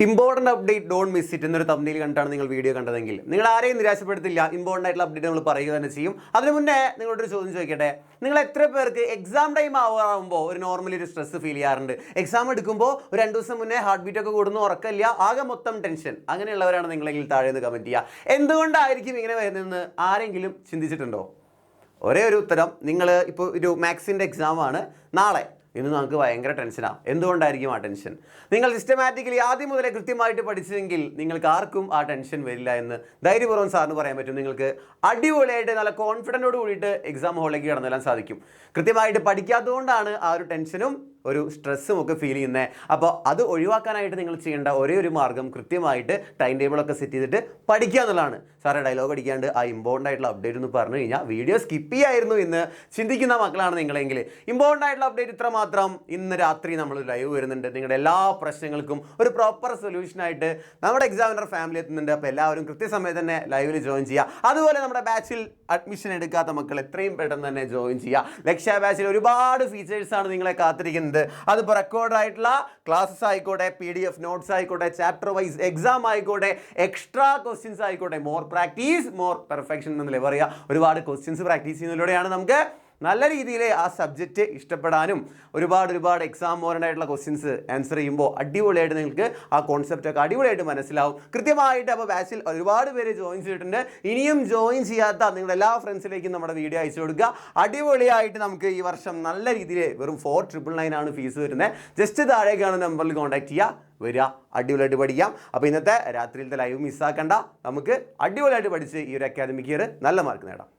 Important update don't miss it എന്നൊരു തമ്മിൽ കണ്ടാണ് നിങ്ങൾ വീഡിയോ കണ്ടതെങ്കിൽ നിങ്ങൾ ആരെയും നിരാശപ്പെടുത്തില്ല. ഇമ്പോർട്ടൻ്റ് ആയിട്ടുള്ള അപ്ഡേറ്റ് നമ്മൾ പറയുക തന്നെ ചെയ്യും. അതിന് മുന്നേ നിങ്ങളോടൊരു ചോദ്യം ചോദിക്കട്ടെ, നിങ്ങൾ എത്ര പേർക്ക് എക്സാം ടൈം ആവുമ്പോൾ ഒരു നോർമലി ഒരു സ്ട്രെസ് ഫീൽ ചെയ്യാറുണ്ട്? എക്സാം എടുക്കുമ്പോൾ ഒരു 2 ദിവസം മുന്നേ ഹാർട്ട് ബീറ്റ് ഒക്കെ കൂടുന്നു, ഉറക്കമില്ല, ആകെ മൊത്തം ടെൻഷൻ. അങ്ങനെയുള്ളവരാണ് നിങ്ങളെങ്കിൽ താഴെ നിന്ന് കമൻറ്റ് ചെയ്യുക. എന്തുകൊണ്ടായിരിക്കും ഇങ്ങനെ വരുന്നതെന്ന് ആരെങ്കിലും ചിന്തിച്ചിട്ടുണ്ടോ? ഒരേ ഒരു ഉത്തരം, നിങ്ങൾ ഇപ്പോൾ ഒരു മാത്സിൻ്റെ എക്സാമാണ് നാളെ, ഇന്ന് നമുക്ക് ഭയങ്കര ടെൻഷനാണ്. എന്തുകൊണ്ടായിരിക്കും ആ ടെൻഷൻ? നിങ്ങൾ സിസ്റ്റമാറ്റിക്കലി ആദ്യം മുതലേ കൃത്യമായിട്ട് പഠിച്ചെങ്കിൽ നിങ്ങൾക്ക് ആർക്കും ആ ടെൻഷൻ വരില്ല എന്ന് ധൈര്യപൂർവ്വം സാറിന് പറയാൻ പറ്റും. നിങ്ങൾക്ക് അടിപൊളിയായിട്ട് നല്ല കോൺഫിഡൻറ്റോട് കൂടിയിട്ട് എക്സാം ഹോളിലേക്ക് കടന്നെല്ലാം സാധിക്കും. കൃത്യമായിട്ട് പഠിക്കാത്തതുകൊണ്ടാണ് ആ ഒരു ടെൻഷനും ഒരു സ്ട്രെസ്സും ഒക്കെ ഫീൽ ചെയ്യുന്നത്. അപ്പോൾ അത് ഒഴിവാക്കാനായിട്ട് നിങ്ങൾ ചെയ്യേണ്ട ഒരേ ഒരു മാർഗ്ഗം കൃത്യമായിട്ട് ടൈം ടേബിളൊക്കെ സെറ്റ് ചെയ്തിട്ട് പഠിക്കുക എന്നുള്ളതാണ്. സാറേ ഡയലോഗ് അടിക്കാണ്ട് ആ ഇമ്പോർട്ടൻ്റ് ആയിട്ടുള്ള അപ്ഡേറ്റ് എന്ന് പറഞ്ഞു കഴിഞ്ഞാൽ വീഡിയോ സ്കിപ്പ് ചെയ്യായിരുന്നു എന്ന് ചിന്തിക്കുന്ന മക്കളാണ് നിങ്ങളെങ്കിൽ ഇമ്പോർട്ടൻ്റ് ആയിട്ടുള്ള അപ്ഡേറ്റ് ഇത്ര മാത്രം. ഇന്ന് രാത്രി നമ്മൾ ലൈവ് വരുന്നുണ്ട്. നിങ്ങളുടെ എല്ലാ പ്രശ്നങ്ങൾക്കും ഒരു പ്രോപ്പർ സൊല്യൂഷനായിട്ട് നമ്മുടെ എക്സാമിനർ ഫാമിലി എത്തുന്നുണ്ട്. അപ്പോൾ എല്ലാവരും കൃത്യസമയത്ത് തന്നെ ലൈവിൽ ജോയിൻ ചെയ്യുക. അതുപോലെ നമ്മുടെ ബാച്ചിൽ അഡ്മിഷൻ എടുക്കാത്ത മക്കൾ എത്രയും പെട്ടെന്ന് തന്നെ ജോയിൻ ചെയ്യുക. ലക്ഷ്യ ബാച്ചിൽ ഒരുപാട് ഫീച്ചേഴ്സാണ് നിങ്ങളെ കാത്തിരിക്കുന്നത്. അതിപ്പോൾ റെക്കോർഡ് ആയിട്ടുള്ള ക്ലാസ്സസ് ആയിക്കോട്ടെ, PDF നോട്ട്സ് ആയിക്കോട്ടെ, ചാപ്റ്റർ വൈസ് എക്സാം ആയിക്കോട്ടെ, എക്സ്ട്രാ ക്വസ്റ്റ്യൻസ് ആയിക്കോട്ടെ, മോർ പ്രാക്ടീസ് മോർ പെർഫെക്ഷൻ എന്നല്ലേ പറയുക. ഒരുപാട് ക്വസ്റ്റ്യൻസ് പ്രാക്ടീസ് ചെയ്യുന്നതിലൂടെയാണ് നമുക്ക് നല്ല രീതിയിൽ ആ സബ്ജക്റ്റ് ഇഷ്ടപ്പെടാനും ഒരുപാട് എക്സാം ഓറിയൻ്റായിട്ടുള്ള ക്വസ്റ്റ്യൻസ് ആൻസർ ചെയ്യുമ്പോൾ അടിപൊളിയായിട്ട് നിങ്ങൾക്ക് ആ കോൺസെപ്റ്റൊക്കെ അടിപൊളിയായിട്ട് മനസ്സിലാവും കൃത്യമായിട്ട്. അപ്പോൾ ബാച്ചിൽ ഒരുപാട് പേര് ജോയിൻ ചെയ്തിട്ടുണ്ട്. ഇനിയും ജോയിൻ ചെയ്യാത്ത നിങ്ങളുടെ എല്ലാ ഫ്രണ്ട്സിലേക്കും നമ്മുടെ വീഡിയോ അയച്ചു കൊടുക്കുക. അടിപൊളിയായിട്ട് നമുക്ക് ഈ വർഷം നല്ല രീതിയിൽ വെറും 4999 ആണ് ഫീസ് വരുന്നത്. ജസ്റ്റ് താഴേക്കാണ് നമ്പറിൽ കോൺടാക്ട് ചെയ്യുക, വരിക, അടിപൊളിയായിട്ട് പഠിക്കാം. അപ്പോൾ ഇന്നത്തെ രാത്രിയിലത്തെ ലൈവ് മിസ്സാക്കണ്ട. നമുക്ക് അടിപൊളിയായിട്ട് പഠിച്ച് ഈ ഒരു അക്കാദമിക് ഇയർ നല്ല മാർക്ക് നേടാം.